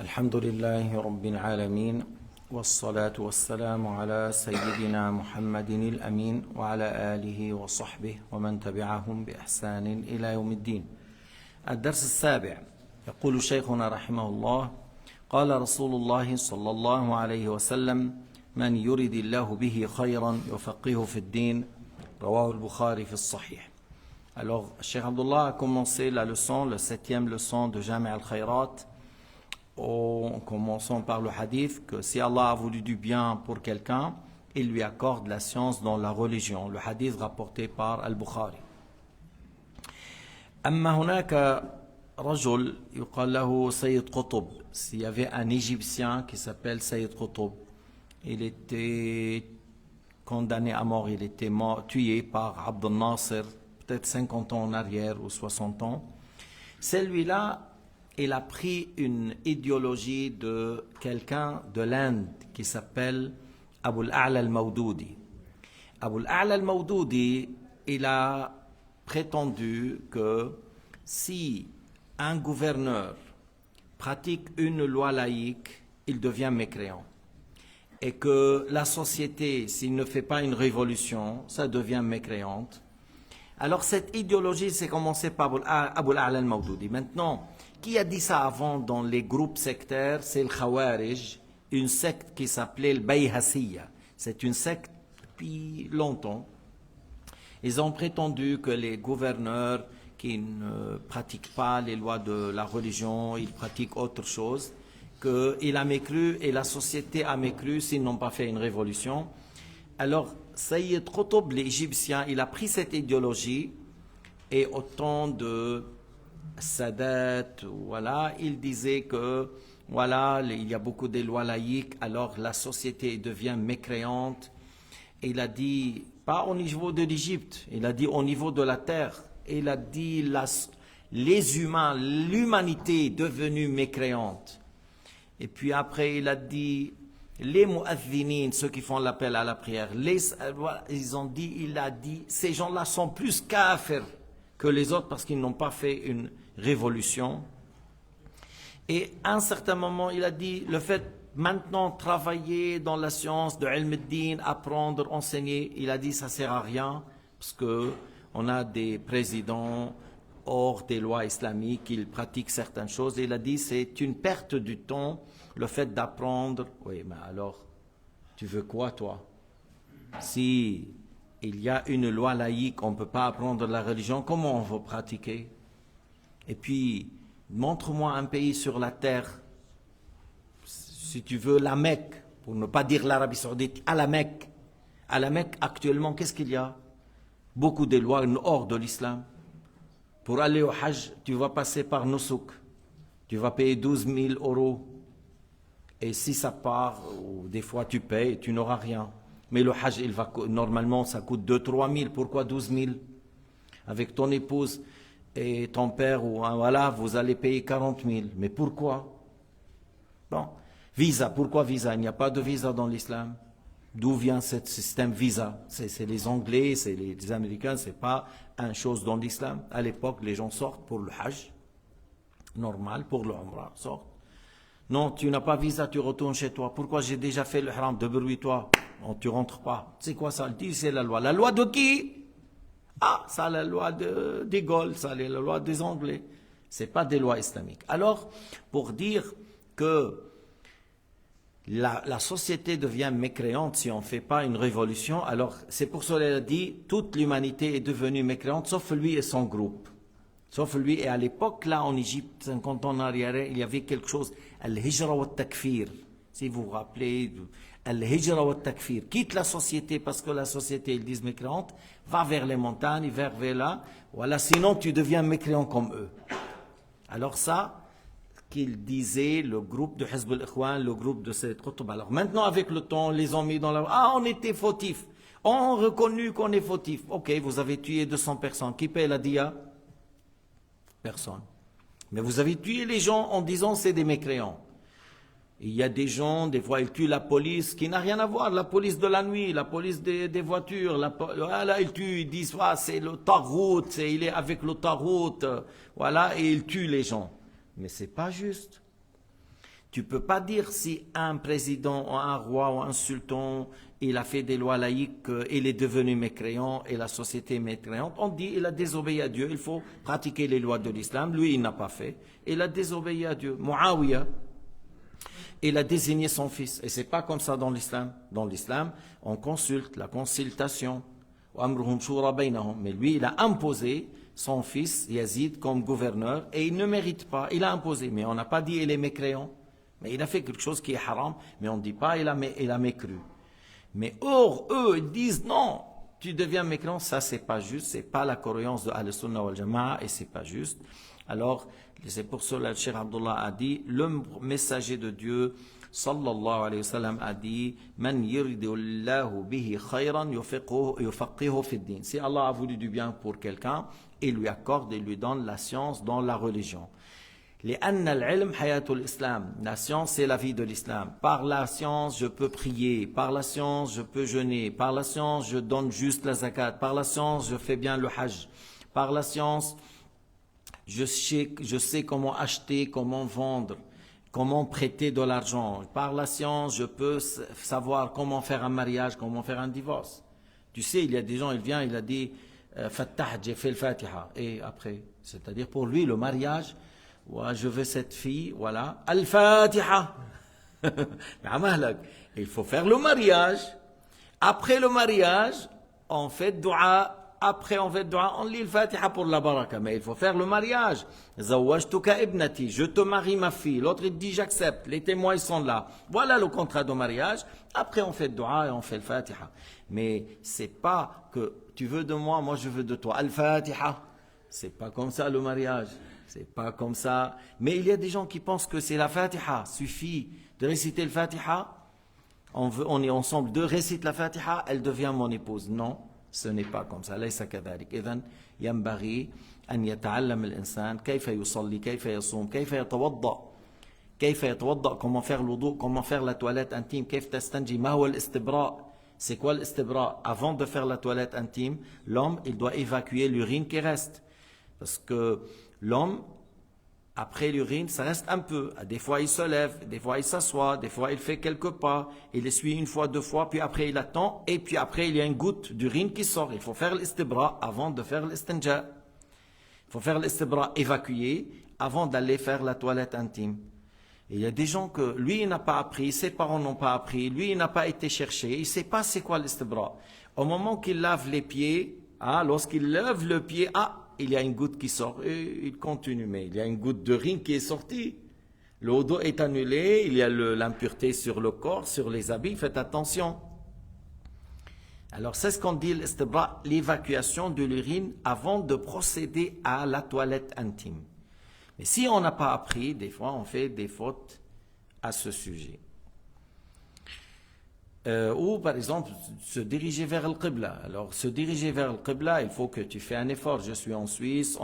الحمد لله رب العالمين والصلاة والسلام على سيدنا محمد الأمين وعلى آله وصحبه ومن تبعهم بإحسان إلى يوم الدين. الدرس السابع، يقول شيخنا رحمه الله: قال رسول الله صلى الله عليه وسلم: من يرد الله به خيرا يفقهه في الدين. رواه البخاري في الصحيح. Alors, Cheikh Abdullah a commencé la leçon, la 7e leçon de Jami' al-Khayrat, en commençant par le hadith que si Allah a voulu du bien pour quelqu'un, il lui accorde la science dans la religion. Le hadith rapporté par Al-Bukhari. أما هناك رجل يقال له سيد قطب. S'il y avait un Égyptien qui s'appelle Sayyid Qutb, il était condamné à mort, il était tué par Abd al-Nasir, peut-être 50 ans en arrière ou 60 ans. Celui-là, il a pris une idéologie de quelqu'un de l'Inde qui s'appelle Abu al-A'la al-Mawdudi. Abu al-A'la al-Mawdudi, il a prétendu que si un gouverneur pratique une loi laïque, il devient mécréant. Et que la société, s'il ne fait pas une révolution, ça devient mécréante. Alors cette idéologie, c'est commencé par Abu al-A'la al-Mawdudi. Maintenant, qui a dit ça avant dans les groupes sectaires? C'est le Khawarij, une secte qui s'appelait le Bayhasiyya. C'est une secte depuis longtemps. Ils ont prétendu que les gouverneurs qui ne pratiquent pas les lois de la religion, ils pratiquent autre chose, qu'il a mécru et la société a mécru s'ils n'ont pas fait une révolution. Alors, Sayyid Qutb, l'Égyptien, il a pris cette idéologie et au temps de Sadat, voilà, il disait que voilà, il y a beaucoup de lois laïques, alors la société devient mécréante. Et il a dit, pas au niveau de l'Égypte, il a dit au niveau de la terre. Et il a dit les humains, l'humanité est devenue mécréante. Et puis après, il a dit les mu'adhdhinin, ceux qui font l'appel à la prière, ils ont dit, il a dit, ces gens-là sont plus kafirs que les autres parce qu'ils n'ont pas fait une révolution. Et à un certain moment, il a dit, le fait maintenant travailler dans la science de ilm ad-din, apprendre, enseigner, il a dit, ça sert à rien parce que on a des présidents hors des lois islamiques, ils pratiquent certaines choses. Et il a dit, c'est une perte du temps, le fait d'apprendre. Oui, mais alors, tu veux quoi, toi? Si il y a une loi laïque, on ne peut pas apprendre la religion, comment on va pratiquer? Et puis, montre-moi un pays sur la terre, si tu veux, la Mecque, pour ne pas dire l'Arabie Saoudite, à la Mecque. À la Mecque, actuellement, qu'est-ce qu'il y a? Beaucoup de lois hors de l'islam. Pour aller au Hajj, tu vas passer par Nusuk. Tu vas payer 12 000 €. Et si ça part, ou des fois tu payes, tu n'auras rien. Mais le Hajj, normalement, ça coûte 2-3 000. Pourquoi 12 000? Avec ton épouse et ton père, voilà, vous allez payer 40 000. Mais pourquoi? Bon, visa. Pourquoi visa? Il n'y a pas de visa dans l'islam. D'où vient ce système visa? C'est les Anglais, c'est les Américains, c'est pas une chose dans l'islam. À l'époque, les gens sortent pour le Hajj, normal, pour le Umrah, sortent. Non, tu n'as pas visa, tu retournes chez toi. Pourquoi? J'ai déjà fait le haram, débrouille-toi. Non, tu rentres pas. C'est quoi ça? Dit, c'est la loi. La loi de qui? Ah, ça, la loi des Gaules, ça, la loi des Anglais. C'est pas des lois islamiques. Alors, pour dire que la société devient mécréante si on ne fait pas une révolution, alors c'est pour cela qu'il a dit toute l'humanité est devenue mécréante, sauf lui et son groupe. Sauf lui, et à l'époque, là, en Égypte, 50 ans en arrière, il y avait quelque chose, al-hijra wa takfir. Si vous vous rappelez, al-hijra wa takfir. Quitte la société parce que la société, ils disent mécréante, va vers les montagnes, vers là, voilà, sinon tu deviens mécréant comme eux. Alors ça, qu'il disait le groupe de Hizb al-Ikhwan, le groupe de Sayyid Qutb. Alors maintenant, avec le temps, les ont mis dans la... Ah, on était fautifs. On a reconnu qu'on est fautif. Ok, vous avez tué 200 personnes. Qui paie la dia? Personne. Mais vous avez tué les gens en disant c'est des mécréants. Il y a des gens, des fois, ils tuent la police qui n'a rien à voir. La police de la nuit, la police des voitures. Voilà, ils tuent, ils disent, ah, c'est le tarout, il est avec le tarout. Voilà, et ils tuent les gens. Mais ce n'est pas juste. Tu ne peux pas dire si un président ou un roi ou un sultan, il a fait des lois laïques, il est devenu mécréant et la société est mécréante. On dit il a désobéi à Dieu, il faut pratiquer les lois de l'islam. Lui, il n'a pas fait. Il a désobéi à Dieu. Muawiyah, il a désigné son fils. Et ce n'est pas comme ça dans l'islam. Dans l'islam, on consulte, la consultation. Mais lui, il a imposé son fils Yazid comme gouverneur et il ne mérite pas. Il a imposé, mais on n'a pas dit il est mécréant. Mais il a fait quelque chose qui est haram, mais on ne dit pas il a mécru. Mais or, eux, ils disent non, tu deviens mécréant, ça c'est pas juste, c'est pas la croyance de Ahl-Sunnah wal Jama'a et c'est pas juste. Alors, c'est pour cela que le Cheikh Abdullah a dit, le messager de Dieu, sallallahu alayhi wa sallam, a dit, Man yuridullahu bihi khayran yufaqihu fi din. Si Allah a voulu du bien pour quelqu'un, il lui accorde et lui donne la science dans la religion. La science, c'est la vie de l'islam. Par la science, je peux prier. Par la science, je peux jeûner. Par la science, je donne juste la zakat. Par la science, je fais bien le hajj. Par la science, je sais comment acheter, comment vendre, comment prêter de l'argent. Par la science, je peux savoir comment faire un mariage, comment faire un divorce. Tu sais, il y a des gens, il vient, il a dit Fattah, j'ai fait le Fatiha. Et après, c'est-à-dire pour lui, le mariage, je veux cette fille, voilà, Al-Fatiha. Il faut faire le mariage. Après le mariage, on fait dua. Après, on fait dua, on lit le Fatiha pour la baraka. Mais il faut faire le mariage. Zawajtuka ibnati, je te marie ma fille. L'autre, il dit, j'accepte. Les témoins, ils sont là. Voilà le contrat de mariage. Après, on fait dua et on fait le Fatiha. Mais c'est pas que tu veux de moi, moi je veux de toi. Al-Fatiha. C'est pas comme ça le mariage. C'est pas comme ça. Mais il y a des gens qui pensent que c'est la Fatiha. Suffit de réciter le Fatiha. On est ensemble, deux récitent la Fatiha, elle devient mon épouse. Non, ce n'est pas comme ça. ليس كذلك. إذن ينبغي أن يتعلم الإنسان كيف يصلي, كيف يصوم, كيف يتوضأ, comment faire l'wudu, comment faire la toilette intime, كيف تستنجي, ما هو الاستبراء. C'est quoi l'istibra? Avant de faire la toilette intime, l'homme, il doit évacuer l'urine qui reste. Parce que l'homme, après l'urine, ça reste un peu. Des fois, il se lève, des fois, il s'assoit, des fois, il fait quelques pas, il essuie une fois, deux fois, puis après, il attend, et puis après, il y a une goutte d'urine qui sort. Il faut faire l'istibra avant de faire l'istinja. Il faut faire l'istibra évacuer avant d'aller faire la toilette intime. Et il y a des gens que lui, il n'a pas appris, ses parents n'ont pas appris, lui, il n'a pas été cherché, il ne sait pas c'est quoi l'istibra. Au moment qu'il lave les pieds, lorsqu'il lève le pied, il y a une goutte qui sort, et il continue, mais il y a une goutte d'urine qui est sortie. Le wudu est annulé, il y a l'impureté sur le corps, sur les habits, faites attention. Alors c'est ce qu'on dit l'istibra, l'évacuation de l'urine avant de procéder à la toilette intime. Mais si on n'a pas appris, des fois on fait des fautes à ce sujet. Ou par exemple se diriger vers le Qibla. Alors se diriger vers le Qibla, il faut que tu fais un effort. Je suis en Suisse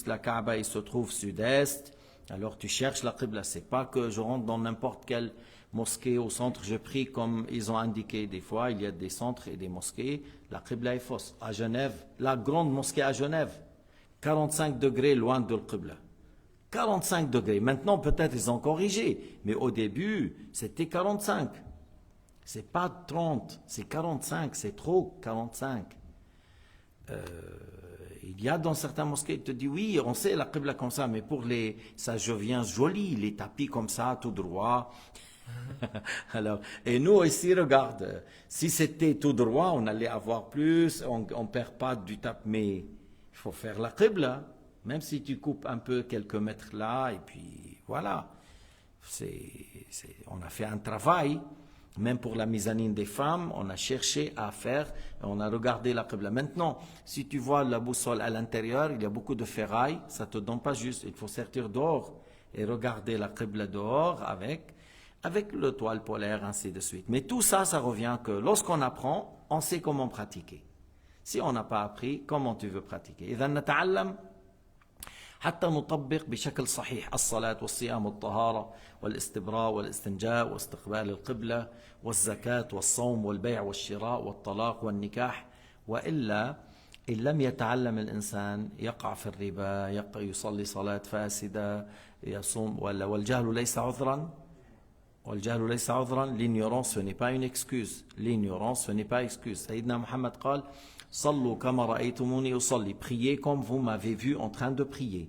la Kaaba il se trouve sud-est, alors tu cherches la Qibla. C'est pas que je rentre dans n'importe quelle mosquée au centre, je prie comme ils ont indiqué. Des fois il y a des centres et des mosquées, la Qibla est fausse. À Genève, la grande mosquée à Genève, 45 degrés loin de le Qibla. 45 degrés. Maintenant peut-être ils ont corrigé, mais au début c'était 45. C'est pas 30, c'est 45, c'est trop 45. Il y a dans certains mosquées, ils te disent oui, on sait la qibla comme ça, mais pour ça devient joli, les tapis comme ça, tout droit. Alors, et nous ici, regarde, si c'était tout droit, on allait avoir plus, on ne perd pas du tapis, mais il faut faire la qibla, même si tu coupes un peu quelques mètres là, et puis voilà. On a fait un travail. Même pour la mezzanine des femmes, on a cherché à faire, on a regardé la qibla. Maintenant, si tu vois la boussole à l'intérieur, il y a beaucoup de ferraille, ça ne te donne pas juste. Il faut sortir dehors et regarder la qibla dehors avec le toile polaire, ainsi de suite. Mais tout ça, ça revient que lorsqu'on apprend, on sait comment pratiquer. Si on n'a pas appris, comment tu veux pratiquer? إذا نتعلم حتى نطبق بشكل صحيح الصلاة والصيام والطهارة والاستبراء والاستنجاء واستقبال القبلة والزكاة والصوم والبيع والشراء والطلاق والنكاح وإلا إن لم يتعلم الإنسان يقع في الربا يصلي صلاة فاسدة يصوم والجهل ليس عذرا والجهل ليس عذرا. L'ignorance, ce n'est pas une excuse. L'ignorance, ce n'est pas excuse. Sayyidina Muhammad قال صلوا كما رأيتموني أصلي. Priez comme vous m'avez vu en train de prier.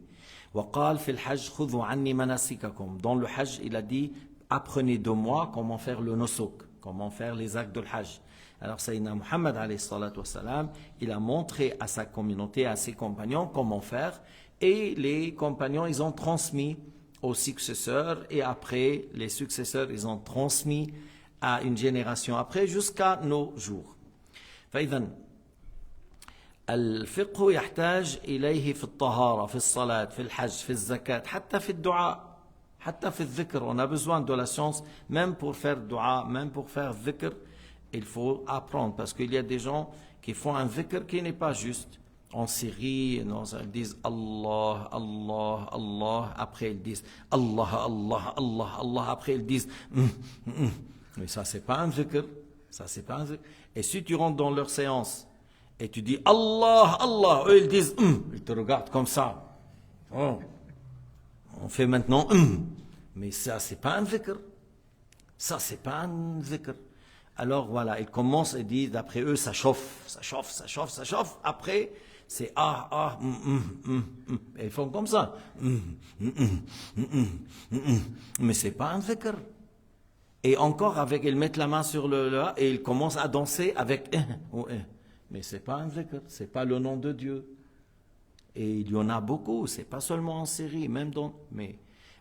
وقال في الحج خذوا عني مناسككم. Dans le hajj, il a dit apprenez de moi comment faire le nusuk, comment faire les actes de hajj. Alors Sayyidina Muhammad alayhi salatu wassalam, il a montré à sa communauté, à ses compagnons comment faire, et les compagnons, ils ont transmis aux successeurs, et après, les successeurs, ils ont transmis à une génération après, jusqu'à nos jours. فإذن الفقه يحتاج إليه في الطهارة، في الصلاة، في الحج، في الزكاة، حتى في الدعاء، حتى في الذكر. On a besoin de la science, même pour faire dua, même pour faire dhikr, il faut apprendre, parce qu'il y a des gens qui font un dhikr qui n'est pas juste. En Syrie, ils disent Allah, Allah, Allah, après ils disent Allah, Allah, Allah, Allah, après ils disent mais ça c'est pas un dhikr, ça c'est pas un dhikr. Et si tu rentres dans leur séance et tu dis Allah, Allah, eux ils disent ils te regardent comme ça. Oh. On fait maintenant mais ça c'est pas un dhikr, ça c'est pas un dhikr. Alors voilà, ils commencent et disent, d'après eux, ça chauffe, ça chauffe, ça chauffe, ça chauffe. Après, c'est Et ils font comme ça. Mais c'est pas un dhikr. Et encore, avec, ils mettent la main sur le et ils commencent à danser avec Mais c'est pas un dhikr, c'est pas le nom de Dieu. Et il y en a beaucoup, c'est pas seulement en Syrie, même dans...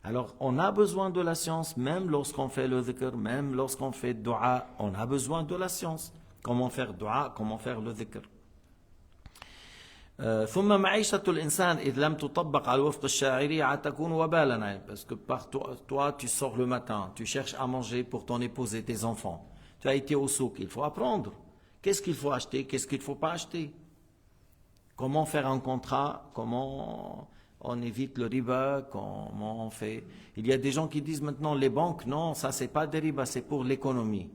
Alors, on a besoin de la science, même lorsqu'on fait le dhikr, même lorsqu'on fait dua, on a besoin de la science. Comment faire dua, comment faire le dhikr. ثم معيشة الإنسان إذ لم تطبق على الوفق الشاعري عاد تكون وبالا. Parce que par toi, tu sors le matin, tu cherches à manger pour ton épouse et tes enfants. Tu as été au souk, il faut apprendre. Qu'est-ce qu'il faut acheter, qu'est-ce qu'il ne faut pas acheter. Comment faire un contrat, comment... on évite le riba, comment on fait. Il y a des gens qui disent maintenant les banques, non, ça c'est pas des riba, c'est pour l'économie.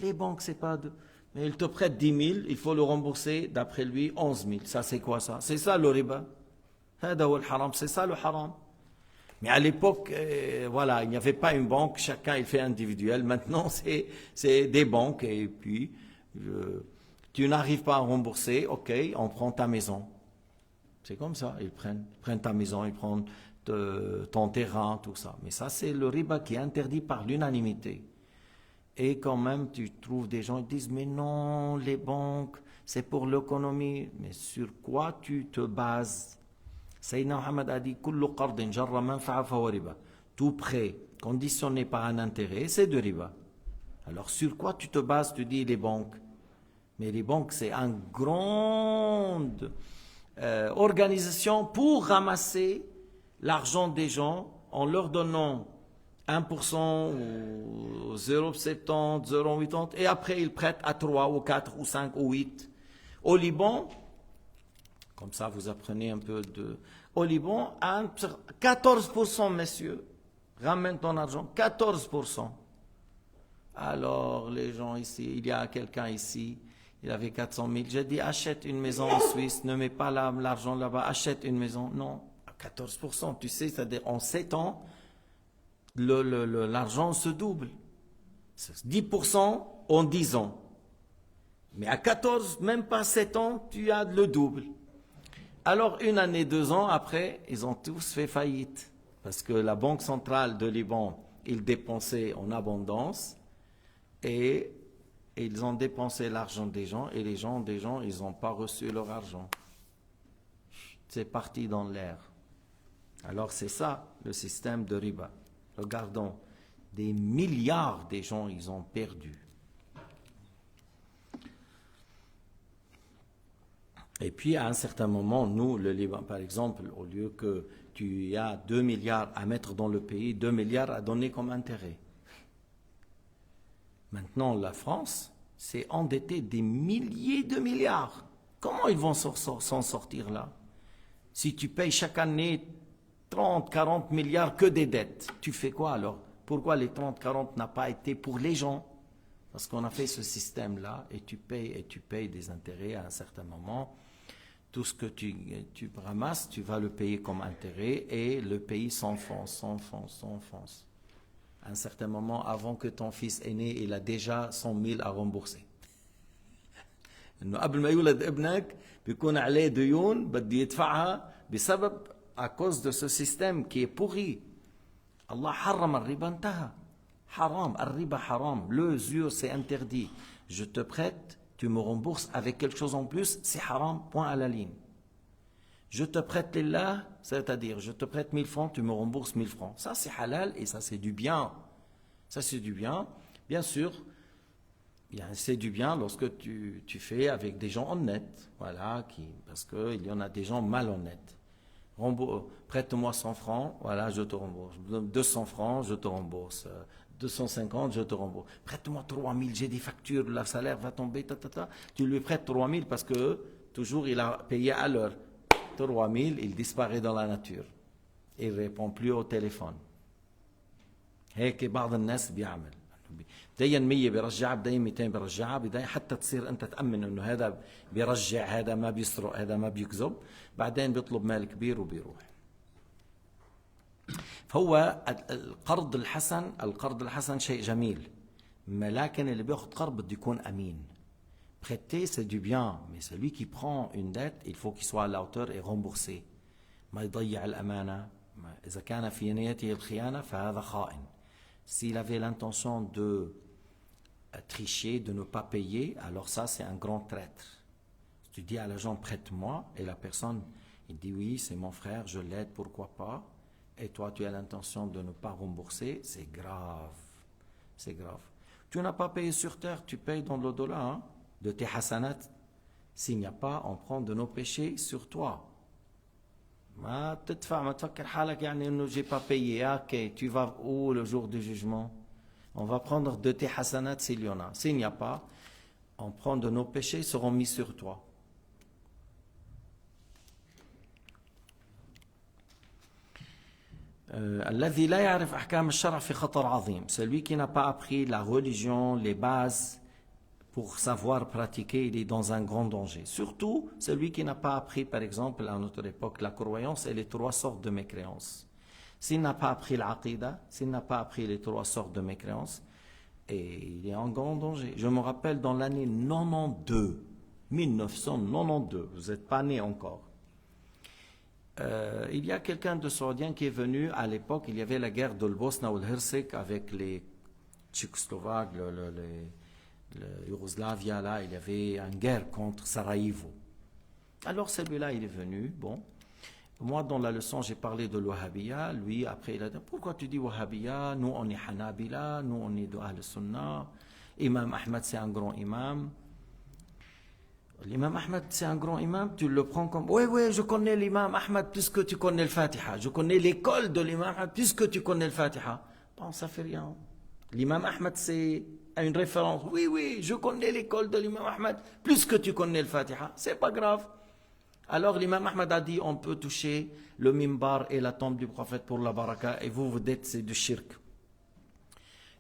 Les banques, c'est pas de... Mais ils te prêtent 10 000, il faut le rembourser, d'après lui, 11 000. Ça c'est quoi ça? C'est ça le riba. C'est ça le haram. Mais à l'époque, voilà, il n'y avait pas une banque, chacun il fait individuel. Maintenant, c'est des banques, et puis tu n'arrives pas à rembourser, ok, on prend ta maison. C'est comme ça, ils prennent ta maison, ils prennent ton terrain, tout ça. Mais ça, c'est le riba qui est interdit par l'unanimité. Et quand même, tu trouves des gens qui disent, mais non, les banques, c'est pour l'économie. Mais sur quoi tu te bases? Sayyidina Muhammad a dit, kullu qardin jarra manfa'a fahuwa riba. Tout prêt conditionné par un intérêt, c'est de riba. Alors sur quoi tu te bases? Tu dis les banques. Mais les banques, c'est une grande... organisation pour ramasser l'argent des gens en leur donnant 1% ou 0,70, 0,80 et après ils prêtent à 3 ou 4 ou 5 ou 8. Au Liban, comme ça vous apprenez un peu de... Au Liban, 14%, messieurs, ramène ton argent, 14%. Alors les gens ici, il y a quelqu'un ici, il avait 400 000. J'ai dit, achète une maison en Suisse, ne mets pas l'argent là-bas, achète une maison. Non, à 14%, tu sais, c'est-à-dire en 7 ans, l'argent se double. 10% en 10 ans. Mais à 14, même pas 7 ans, tu as le double. Alors, une année, 2 ans après, ils ont tous fait faillite. Parce que la Banque centrale de Liban, ils dépensaient en abondance et ils ont dépensé l'argent des gens et les gens, ils n'ont pas reçu leur argent. C'est parti dans l'air. Alors c'est ça le système de riba. Regardons, des milliards de gens, ils ont perdu. Et puis à un certain moment, nous, le Liban, par exemple, au lieu que tu aies 2 milliards à mettre dans le pays, 2 milliards à donner comme intérêt. Maintenant, la France s'est endettée des milliers de milliards. Comment ils vont s'en sortir là? Si tu payes chaque année 30, 40 milliards que des dettes, tu fais quoi alors? Pourquoi les 30, 40 n'a pas été pour les gens? Parce qu'on a fait ce système-là et tu payes des intérêts à un certain moment. Tout ce que tu ramasses, tu vas le payer comme intérêt et le pays s'enfonce, s'enfonce, s'enfonce. À un certain moment, avant que ton fils est né, il a déjà 100 000 à rembourser. إنه قبل ما يولد ابنك بيكون عليه ديون بده يدفعها بسبب à cause de ce système qui est pourri. Allah حرم الربا انتهى. Haram, الربا haram. L'usure c'est interdit. Je te prête, tu me rembourses avec quelque chose en plus, c'est haram, point à la ligne. Je te prête lillah, c'est-à-dire je te prête 1000 francs, tu me rembourses 1000 francs. Ça c'est halal et ça c'est du bien. Ça c'est du bien. Bien sûr, c'est du bien lorsque tu fais avec des gens honnêtes. Voilà, parce qu'il y en a des gens malhonnêtes. Prête-moi 100 francs, voilà, je te rembourse. 200 francs, je te rembourse. 250, je te rembourse. Prête-moi 3000, j'ai des factures, le salaire va tomber, Tu lui prêtes 3000 parce que toujours il a payé à l'heure. 3000, il disparaît dans la nature. Il ne répond plus au téléphone. هيك بعض الناس بيعمل. بداية 100 بيرجعها، بداية 200 بيرجعها، بداية حتى تصير انت تأمن انه هذا بيرجع، هذا ما بيسرق، هذا ما بيكذب، بعدين بيطلب مال كبير وبيروح. فهو القرض الحسن شيء جميل، لكن اللي بياخذ قرض بده يكون امين. Prêter c'est du bien, mais celui qui prend une dette, il faut qu'il soit à la hauteur et remboursé. ما يضيع الأمانة. إذا كان في نيته الخيانة فهذا خائن. S'il avait l'intention de tricher, de ne pas payer, alors ça c'est un grand traître. Tu dis à l'agent prête-moi et la personne il dit oui c'est mon frère, je l'aide, pourquoi pas, et toi tu as l'intention de ne pas rembourser, c'est grave. C'est grave. Tu n'as pas payé sur terre, tu payes dans l'au-delà, hein, de tes hasanat. S'il n'y a pas, on prend de nos péchés sur toi. ما بتدفع، ما تفكر حالك يعني انه j'ai pas payé. Ok, tu vas où le jour du jugement? On va prendre de tes hasanat s'il y en a. S'il n'y a pas, on prend de nos péchés, seront mis sur toi. الذي لا يعرف أحكام الشرع في خطر عظيم. Celui qui n'a pas appris la religion, les bases pour savoir pratiquer, il est dans un grand danger. Surtout celui qui n'a pas appris, par exemple, à notre époque, la croyance et les 3 sortes de mécréance. S'il n'a pas appris l'aqida, s'il n'a pas appris les 3 sortes de mécréance, et il est en grand danger. Je me rappelle dans l'année 1992, vous n'êtes pas né encore. Il y a quelqu'un de Saoudien qui est venu à l'époque, il y avait la guerre de Bosnie et Herzégovine avec les Tchécoslovaques, le Yougoslavia, là, il y avait une guerre contre Sarajevo. Alors celui-là, il est venu, bon. Moi, dans la leçon, j'ai parlé de l'Wahhabiyya. Lui, après, il a dit, pourquoi tu dis Wahhabiyya? Nous, on est Hanabila, nous, on est de Ahl-Sunnah. Imam Ahmad, c'est un grand imam. L'imam Ahmad, c'est un grand imam, tu le prends comme, oui, je connais l'imam Ahmad puisque tu connais le Fatiha. Je connais l'école de l'imam Ahmad puisque tu connais le Fatiha. Bon, ça fait rien. L'imam Ahmad, c'est une référence. Oui, je connais l'école de l'imam Ahmad plus que tu connais le Fatiha. C'est pas grave. Alors l'imam Ahmad a dit on peut toucher le mimbar et la tombe du prophète pour la baraka et vous dites c'est du shirk.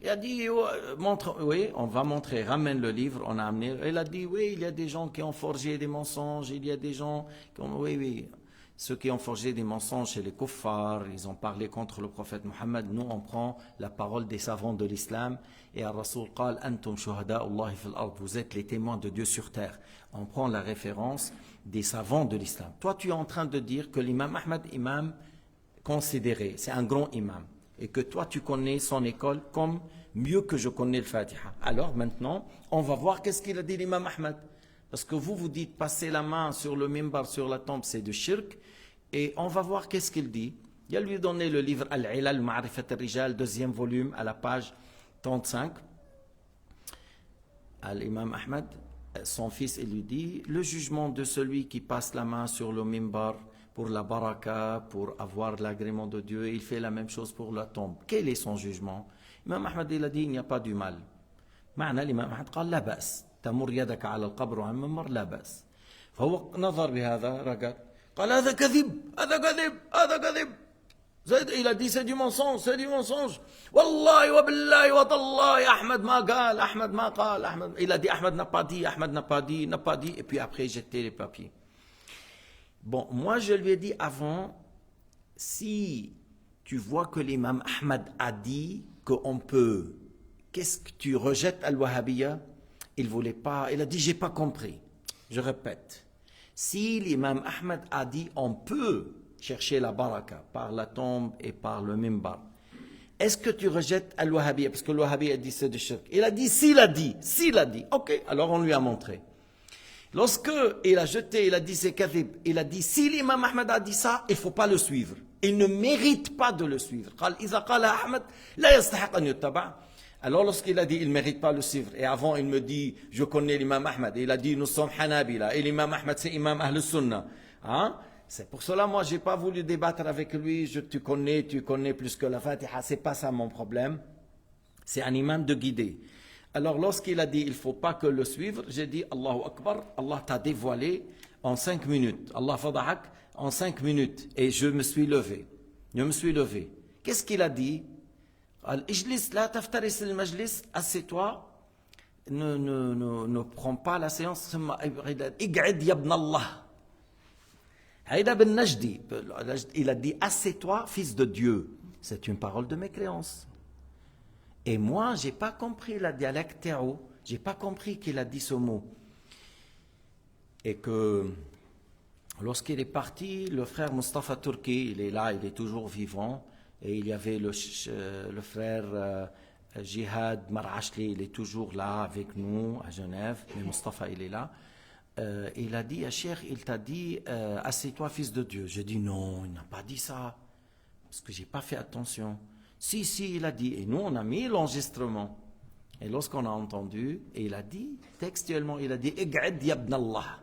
Il a dit oui, on va montrer, ramène le livre, on a amené. Il a dit oui, il y a des gens qui ont forgé des mensonges, il y a des gens qui ont, oui. Ceux qui ont forgé des mensonges chez les kuffars, ils ont parlé contre le prophète Mohammed. Nous, on prend la parole des savants de l'islam. Et Ar-Rasoul قال أنتم شهداء الله في الأرض. Vous êtes les témoins de Dieu sur terre. On prend la référence des savants de l'islam. Toi, tu es en train de dire que l'imam Ahmad, imam considéré, c'est un grand imam. Et que toi, tu connais son école comme mieux que je connais le Fatiha. Alors maintenant, on va voir qu'est-ce qu'il a dit l'imam Ahmad. Parce que vous dites passer la main sur le mimbar, sur la tombe, c'est du shirk. Et on va voir qu'est-ce qu'il dit. Il a lui donné le livre Al-Ilal Ma'rifat al-Rijal, 2e volume, à la page 35. À l'imam Ahmad, son fils, il lui dit, le jugement de celui qui passe la main sur le mimbar pour la baraka, pour avoir l'agrément de Dieu, il fait la même chose pour la tombe. Quel est son jugement? L'imam Ahmad, il a dit, il n'y a pas du mal. معنى l'imam Ahmad قال لا بأس تمر يدك على القبر وعن المنبر لا بأس. فهو نظر بهذا رجل قال هذا كذب هذا كذب هذا كذب. زيد il a dit c'est du mensonge, c'est du mensonge. والله وبالله وتالله أحمد ما قال أحمد ما قال أحمد. Il a dit Ahmad n'a pas dit, Ahmad n'a pas dit, n'a pas dit, et puis après jeter les papiers. Bon, moi je lui ai dit avant, si tu vois que l'imam Ahmad a dit, qu'on peut... Qu'est-ce que tu rejettes Al-Wahhabiyya? Il voulait pas, il a dit, j'ai pas compris. Je répète, si l'imam Ahmed a dit, on peut chercher la baraka par la tombe et par le mimbar, est-ce que tu rejettes Al-Wahhabiyya? Parce que le Wahhabiyya a dit c'est de shirk. Il a dit, s'il a dit. Ok, alors on lui a montré. Lorsque il a jeté, il a dit c'est kadhib, il a dit, si l'imam Ahmed a dit ça, il ne faut pas le suivre. Il ne mérite pas de le suivre. Alors lorsqu'il a dit, il ne mérite pas de le suivre, et avant il me dit, je connais l'imam Ahmed, et il a dit, nous sommes Hanabila, et l'imam Ahmed c'est imam Ahl-Sunnah. Hein? C'est pour cela, moi, je n'ai pas voulu débattre avec lui, tu connais plus que la Fatiha, c'est pas ça mon problème. C'est un imam de guider. Alors lorsqu'il a dit, il ne faut pas que le suivre, j'ai dit, Allahu Akbar, Allah t'a dévoilé en 5 minutes. Allah fadahak en 5 minutes. Et je me suis levé. Qu'est-ce qu'il a dit? Al-Ijlis, la taftaris al-Majlis, assieds-toi, ne prends pas la séance. Ig'id ya ibn Allah. Haïda ben Najdi, il a dit, assieds-toi, fils de Dieu. C'est une parole de mécréance. Et moi, je n'ai pas compris la dialecte Théo, je n'ai pas compris qu'il a dit ce mot. Et que lorsqu'il est parti, le frère Mustafa Turki, il est là, il est toujours vivant. Et il y avait le frère Jihad Marashli, il est toujours là avec nous à Genève, mais Mustafa il est là. Il a dit, Cheikh, il t'a dit, assieds-toi fils de Dieu. J'ai dit non, il n'a pas dit ça, parce que je n'ai pas fait attention. Si, il a dit, et nous on a mis l'enregistrement. Et lorsqu'on a entendu, et il a dit, textuellement, il a dit, Ig'id ya ibn Allah.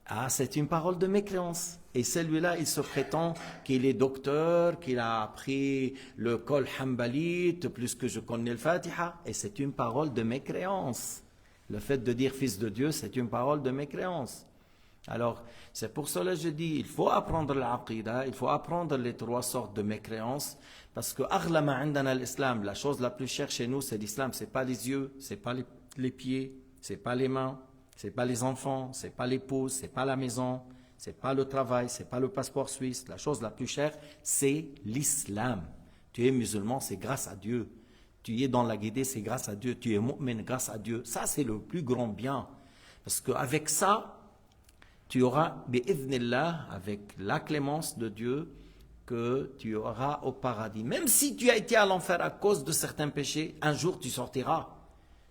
Ah, c'est une parole de mécréance. Et celui-là, il se prétend qu'il est docteur, qu'il a appris le Kol Hanbalite, plus que je connais le Fatiha. Et c'est une parole de mécréance. Le fait de dire fils de Dieu, c'est une parole de mécréance. Alors, c'est pour cela que je dis, il faut apprendre l'aqida, il faut apprendre les 3 sortes de mécréance, parce que aghlama indana l'islam, la chose la plus chère chez nous, c'est l'islam. C'est pas les yeux, c'est pas les pieds, c'est pas les mains, c'est pas les enfants, c'est pas l'épouse, c'est pas la maison, c'est pas le travail, c'est pas le passeport suisse. La chose la plus chère, c'est l'islam. Tu es musulman, c'est grâce à Dieu. Tu es dans la guidée, c'est grâce à Dieu. Tu es mu'min grâce à Dieu. Ça, c'est le plus grand bien. Parce qu'avec ça, tu auras, bi'idhnillah, avec la clémence de Dieu, que tu auras au paradis. Même si tu as été à l'enfer à cause de certains péchés, un jour tu sortiras.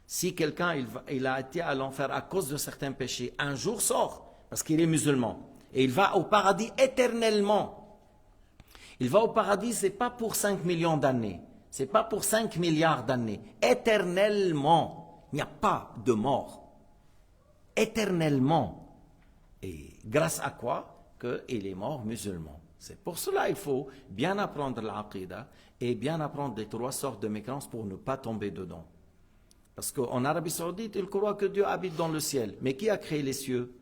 Si quelqu'un il a été à l'enfer à cause de certains péchés, un jour sort, parce qu'il est musulman. Et il va au paradis éternellement. Il va au paradis, ce n'est pas pour 5 millions d'années. Ce n'est pas pour 5 milliards d'années. Éternellement. Il n'y a pas de mort. Éternellement. Et grâce à quoi? Qu'il est mort musulman. C'est pour cela qu'il faut bien apprendre l'aqida et bien apprendre les 3 sortes de mécréances pour ne pas tomber dedans. Parce qu'en Arabie Saoudite, ils croient que Dieu habite dans le ciel. Mais qui a créé les cieux?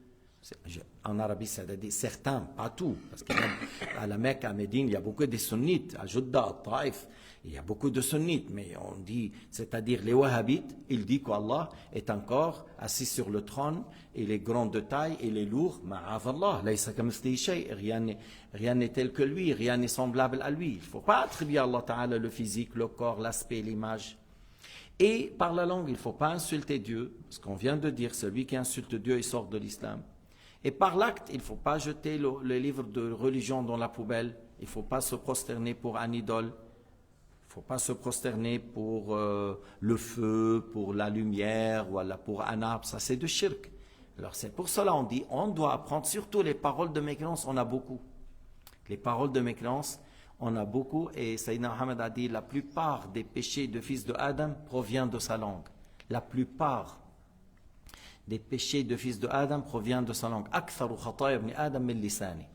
En Arabie Saoudite, certains, pas tout. Parce qu'à la Mecque, à Médine, il y a beaucoup de sunnites. À Jeddah, à Taïf, il y a beaucoup de sunnites. Mais on dit, c'est-à-dire les wahhabites, ils disent qu'Allah est encore assis sur le trône. Il est grand de taille, il est lourd. Ma'avallah, rien n'est tel que lui, rien n'est semblable à lui. Il ne faut pas attribuer à Allah Ta'ala le physique, le corps, l'aspect, l'image. Et par la langue, il ne faut pas insulter Dieu, parce qu'on vient de dire, celui qui insulte Dieu, il sort de l'islam. Et par l'acte, il ne faut pas jeter le livre de religion dans la poubelle, il ne faut pas se prosterner pour un idole, il ne faut pas se prosterner pour le feu, pour la lumière, voilà, pour un arbre, ça c'est de shirk. Alors c'est pour cela on dit, on doit apprendre, surtout les paroles de mécréance, on a beaucoup. Les paroles de mécréance, on a beaucoup, et Sayyidina Muhammad a dit, la plupart des péchés de fils de Adam proviennent de sa langue. La plupart des péchés de fils de Adam proviennent de sa langue. Aktharu khataya ibn Adam min lisani.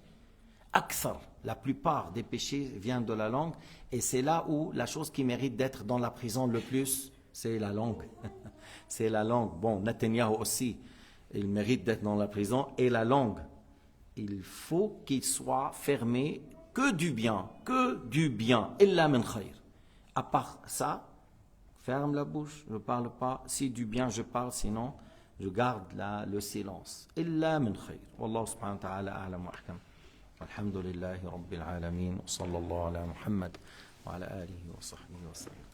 Akthar, la plupart des péchés viennent de la langue, et c'est là où la chose qui mérite d'être dans la prison le plus, c'est la langue. C'est la langue. Bon, Netanyahu aussi, il mérite d'être dans la prison, et la langue. Il faut qu'il soit fermé que du bien, illa min khayr. À part ça, ferme la bouche, je ne parle pas. Si du bien je parle, sinon je garde le silence. Illa min khayr. Wallahu subhanahu wa ta'ala a'lam wa ahkam. Alhamdulillahi rabbil alamin. Wa sallallahu ala Muhammad wa ala alihi wa sahbihi wa sallam.